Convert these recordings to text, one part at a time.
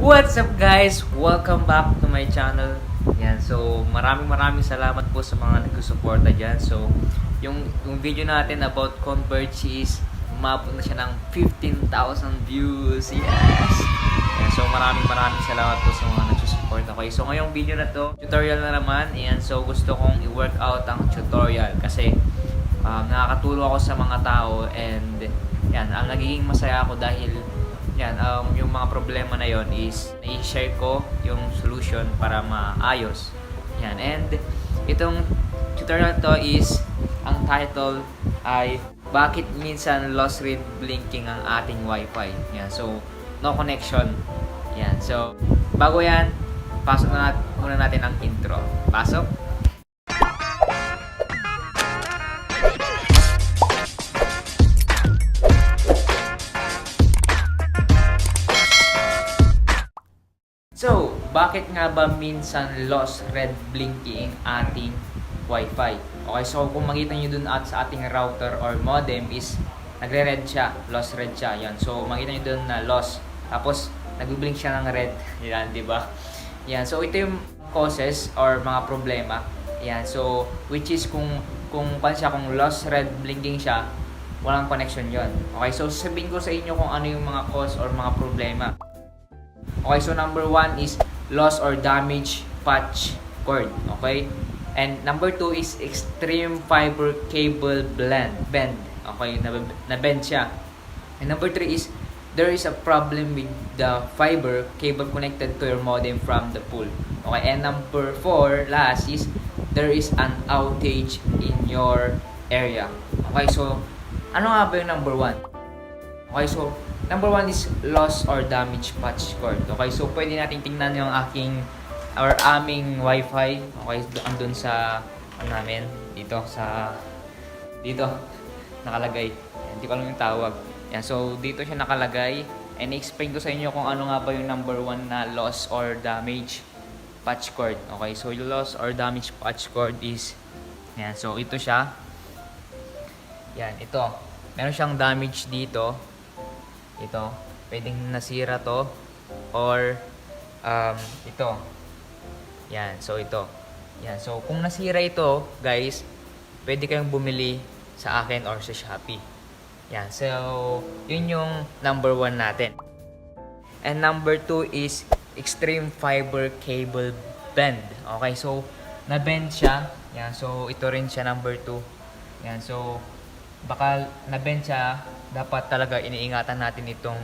What's up guys? Welcome back to my channel. Yan, so maraming salamat po sa mga nagsusuporta dyan. So, yung video natin about Converge is umabot na siya ng 15,000 views. Yes! Yan, so maraming salamat po sa mga nagsusuporta. Okay, so ngayong video na to, tutorial na naman. Yan, so gusto kong i-work out ang tutorial kasi nakakatulong ako sa mga tao and yan, ang nagiging masaya ako dahil yan, yung mga problema na yon is i-share ko yung solution para maayos. Yan, and itong tutorial to is, ang title ay bakit minsan lost red blinking ang ating wifi. Yan, so no connection. Yan, so bago yan, pasok na muna natin ang intro. Pasok! So, bakit nga ba minsan lost red blinking ang ating wifi? Okay, so kung makita nyo dun at sa ating router or modem is nagre-red siya, lost red siya. Yan. So, makita nyo dun na lost. Tapos, nag-blink siya ng red. Yan, di ba? Yan. So, ito yung causes or mga problema. Yan. So, which is kung lost red blinking siya, walang connection yon. Okay, so sabihin ko sa inyo kung ano yung mga cause or mga problema. Okay, so number 1 is loss or damage patch cord. Okay? And number 2 is extreme fiber cable bend. Okay, na-bend siya. And number 3 is there is a problem with the fiber cable connected to your modem from the pool. Okay, and number 4 last is there is an outage in your area. Okay, so ano nga ba yung number 1? Okay, so number 1 is loss or damage patch cord. Okay, so pwede natin tingnan yung aming wifi. Okay, andun sa namin dito nakalagay. Hindi ko alam yung tawag. Yan, so dito siya nakalagay and explain ko sa inyo kung ano nga ba yung number 1 na loss or damage patch cord. Okay, so yung loss or damage patch cord is yan, so ito siya. Yan, ito. Meron siyang damage dito. Ito, pwedeng nasira to or ito. Yan, so ito. Yan, so kung nasira ito, guys, pwede kayong bumili sa akin or sa Shopee. Yan, so yun yung number 1 natin. And number 2 is extreme fiber cable bend. Okay, so na-bend siya. Yan, so ito rin siya number 2. Yan, so baka na-bend siya, dapat talaga iniingatan natin itong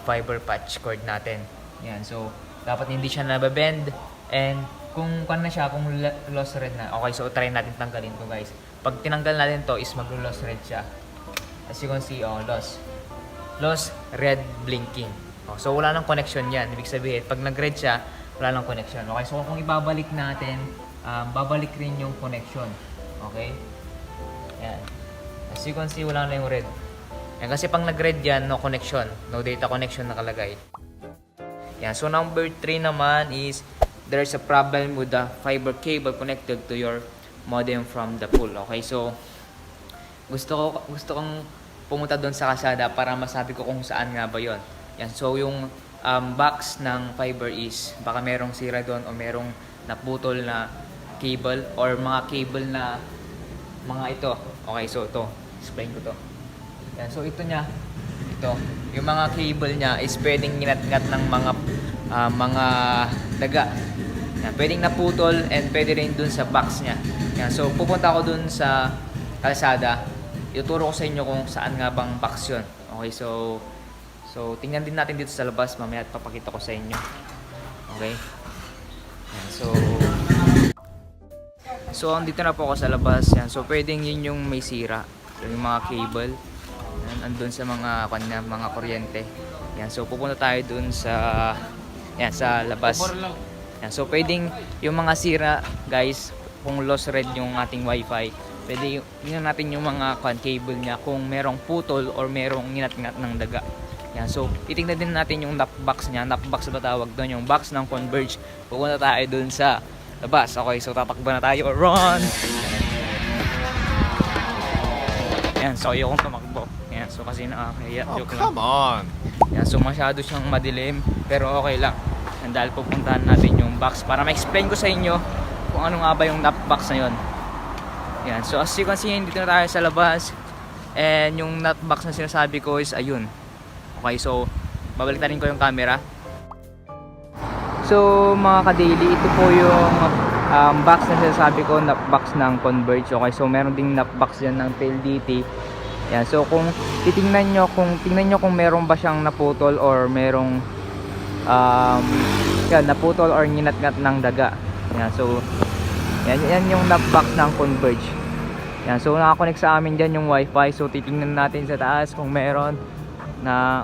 fiber patch cord natin. Yan, so dapat hindi siya nababend and kung na siya, kung lost red na. Okay, so try natin tanggalin to, guys. Pag tinanggal natin to is maglo-lost red siya. As you can see, lost red blinking. So wala nang connection yan. Ibig sabihin, pag nag-red siya, wala nang connection. Okay, so kung ibabalik natin, babalik rin yung connection. Okay? Yan. As you can see, wala na yung red. Yan, kasi pang nag-red yan, no connection. No data connection nakalagay. Yan. So, number 3 naman is there's a problem with the fiber cable connected to your modem from the pool. Okay, so gusto kong pumunta doon sa kalsada para masabi ko kung saan nga ba yon. Yan. So, yung box ng fiber is baka merong sira doon o merong naputol na cable or mga cable na mga ito. Okay, so ito. Explain ko to. Yan, so ito yung mga cable niya is pwedeng ginat-ngat ng mga daga. Yan, pwedeng naputol and pwede rin dun sa box niya. Yan, so pupunta ako dun sa kalsada. Ituturo ko sa inyo kung saan nga bang box yun. Okay, so tingnan din natin dito sa labas mamaya at papakita ko sa inyo. Okay? Yan, so andito na po ako sa labas. Yan, so pwedeng yun yung may sira. Yung mga cable andun sa mga kuryente. Yan, so pupunta tayo dun sa labas. Yan, so pwedeng yung mga sira, guys, kung lost red yung ating wifi, pwede yun natin yung mga cable niya kung merong putol or merong nginat-ngat ng daga. Yan, so titingnan din natin yung knockbox niya. Knockbox ba tawag doon? Yung box ng Converge. Pupunta tayo dun sa labas. Okay, so tatakbo na tayo. Run! Yan, so ayokong tumakbo. Yan, so kasi nakakahiya. Oh, come on! Yan, so masyado siyang madilim. Pero okay lang. Dahil pupuntahan natin yung box para ma-explain ko sa inyo kung ano nga ba yung nut box na yun. Yan. So as you can see, dito na tayo sa labas. And yung nut box na sinasabi ko is ayun. Okay, so babalik na rin ko yung camera. So mga ka-daily, ito po yung box na sinasabi ko, nut box ng Converge. Okay, so meron ding nut box yan ng PLDT. Yan. So kung tingnan nyo kung meron ba siyang naputol or merong yan, naputol or ninat-ngat ng daga. Yan. So yan yung nut box ng Converge. Yan. So nakakonect sa amin dyan yung wifi. So titingnan natin sa taas kung meron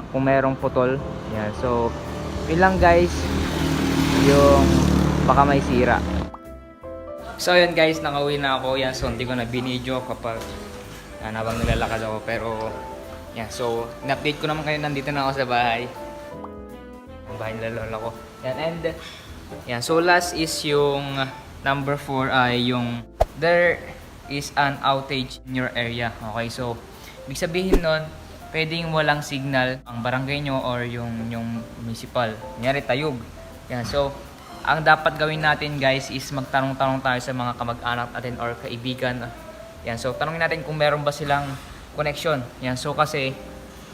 kung merong putol. Yan. So yun lang guys, yung baka may sira. So yun guys, nakauwi na ako. Yan, so hindi ko na binidyo kapag habang nilalakad ako. Pero yan, so in-update ko naman kayo, nandito na ako sa bahay. Ang bahay nila lola ko. Yan, and yan, so last is yung number 4 ay yung there is an outage in your area. Okay, so ibig sabihin nun, pwedeng walang signal ang barangay nyo or yung municipal. Kunyari tayog. Yan, so ang dapat gawin natin guys is magtanong-tanong tayo sa mga kamag-anak natin or kaibigan. Yan, so tanongin natin kung meron ba silang connection. Yan, so kasi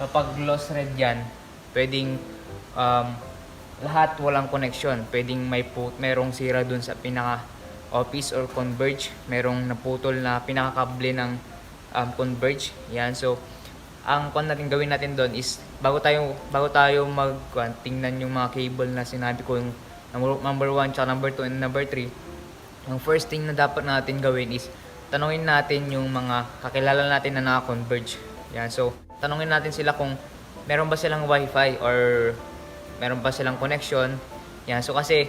kapag lost red yan, pwedeng lahat walang connection. Pwedeng merong sira dun sa pinaka office or Converge, merong naputol na pinakakable ng Converge. Yan, so ang natin gawin natin doon is bago tayo tingnan yung mga cable na sinabi ko, yung number 1 tsaka number 2 and number 3. Ang first thing na dapat natin gawin is tanungin natin yung mga kakilala natin na naka-Converge. Yan, so tanungin natin sila kung meron ba silang wifi or meron ba silang connection. Yan, so kasi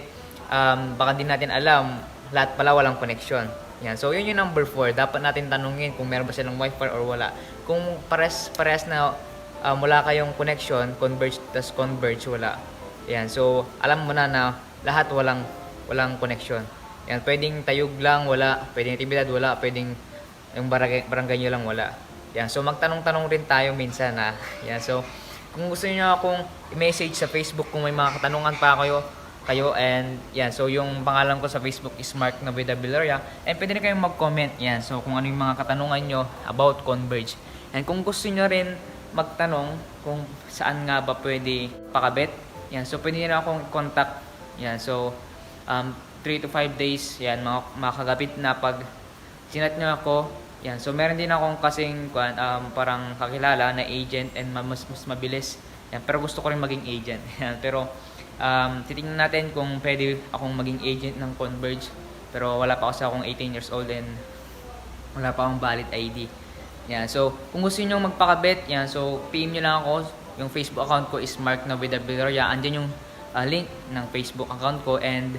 baka din natin alam, lahat pala walang connection. Yan, so yun yung number 4. Dapat natin tanungin kung meron ba silang wifi or wala. Kung pares na wala kayong connection, Converge tas Converge wala. Yan, so alam mo na lahat walang connection. Yan, pwedeng tayog lang wala, pwedeng aktibidad wala, pwedeng yung barangay nyo lang wala. Yan, so magtanong-tanong rin tayo minsan na. Yan, so kung gusto niyo akong i-message sa Facebook kung may mga katanungan pa kayo, and yan, so yung pangalan ko sa Facebook is Mark Naveda Villaria, and pwede rin kayong mag-comment yan, so kung ano yung mga katanungan nyo about Converge. And kung gusto nyo rin magtanong kung saan nga ba pwede pakabit, yan, so pwede nyo akong contact. Yan, so 3 to 5 days yan, makakagabit na pag sinat nyo ako. Yan, so meron din akong kasing parang kakilala na agent and mas mabilis. Yan, pero gusto ko rin maging agent. Yan, pero titingnan natin kung pwede akong maging agent ng Converge. Pero wala pa kasi akong 18 years old and wala pa akong valid ID. Yan, so kung gusto niyo magpakabit, yan, so PM niyo lang ako. Yung Facebook account ko is Mark Naveda Villaria. Andyan yung link ng Facebook account ko, and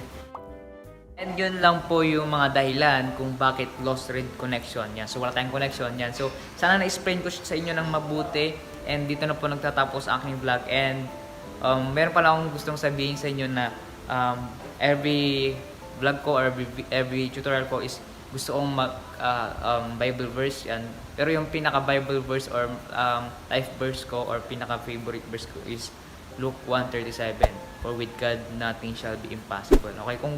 yun lang po yung mga dahilan kung bakit lost red connection. Yan, so wala tayong connection. Yan, so sana na-explain ko sa inyo ng mabuti, and dito na po nagtatapos aking vlog. And meron pala akong gustong sabihin sa inyo na every vlog ko or every tutorial ko is gusto kong Bible verse yan. Pero yung pinaka Bible verse or life verse ko or pinaka favorite verse ko is Luke 1:37. For with God nothing shall be impossible. Okay, kung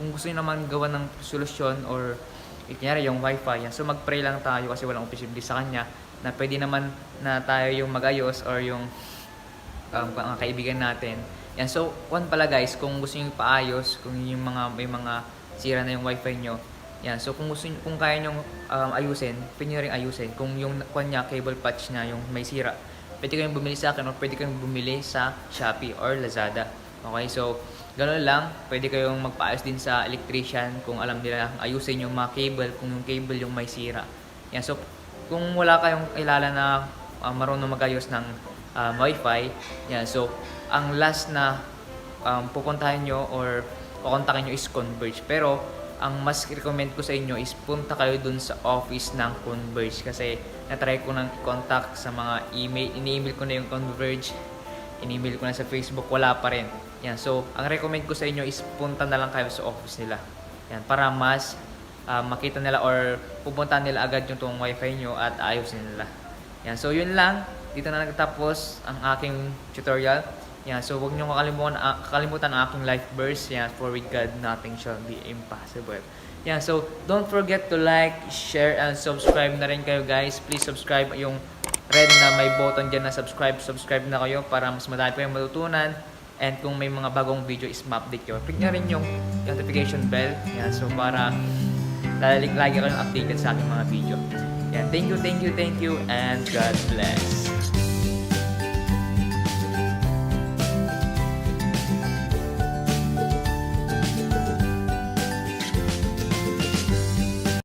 gusto niyo naman gawa ng solusyon or kunyari yung wifi yan, so mag-pray lang tayo kasi walang posibilidad sa kanya na pwede naman na tayo yung mag-ayos or yung mga kaibigan natin. Yan, so pala guys, kung gusto niyo paayos, kung yung may mga sira na yung wifi nyo, yan, so kung kaya nyo ayusin, pwede nyo rin ayusin. Kung yung cable patch na yung may sira, pwede kayong bumili sa akin or pwede kayong bumili sa Shopee or Lazada. Okay, so ganoon lang. Pwede kayong magpaayos din sa electrician kung alam nila ayusin yung mga cable, kung yung cable yung may sira. Yan, so kung wala kayong kilala na marunong magayos ng wifi, yan, so ang last na pupuntahan nyo or kukontakin nyo is Converge. Pero ang mas recommend ko sa inyo is punta kayo dun sa office ng Converge kasi na-try ko nang i-contact sa mga email, ini-email ko na yung Converge, in-email ko na sa Facebook, wala pa rin. Yan, so ang recommend ko sa inyo is punta na lang kayo sa office nila. Yan, para mas makita nila or pupuntahan nila agad yung tuwang wifi nyo at ayusin nila. Yan, so yun lang. Dito na nagtapos ang aking tutorial. Yan, so huwag niyo kakalimutan ang aking life verse. Yan, for with God, nothing shall be impossible. Yan, so don't forget to like, share, and subscribe na rin kayo guys. Please subscribe yung red na may button dyan na subscribe. Subscribe na kayo para mas madami pa yung matutunan. And kung may mga bagong video is ma-update kayo. Click nyo rin yung notification bell. Yan, so para lagi kayong updated sa aking mga video. Yan, thank you, and God bless.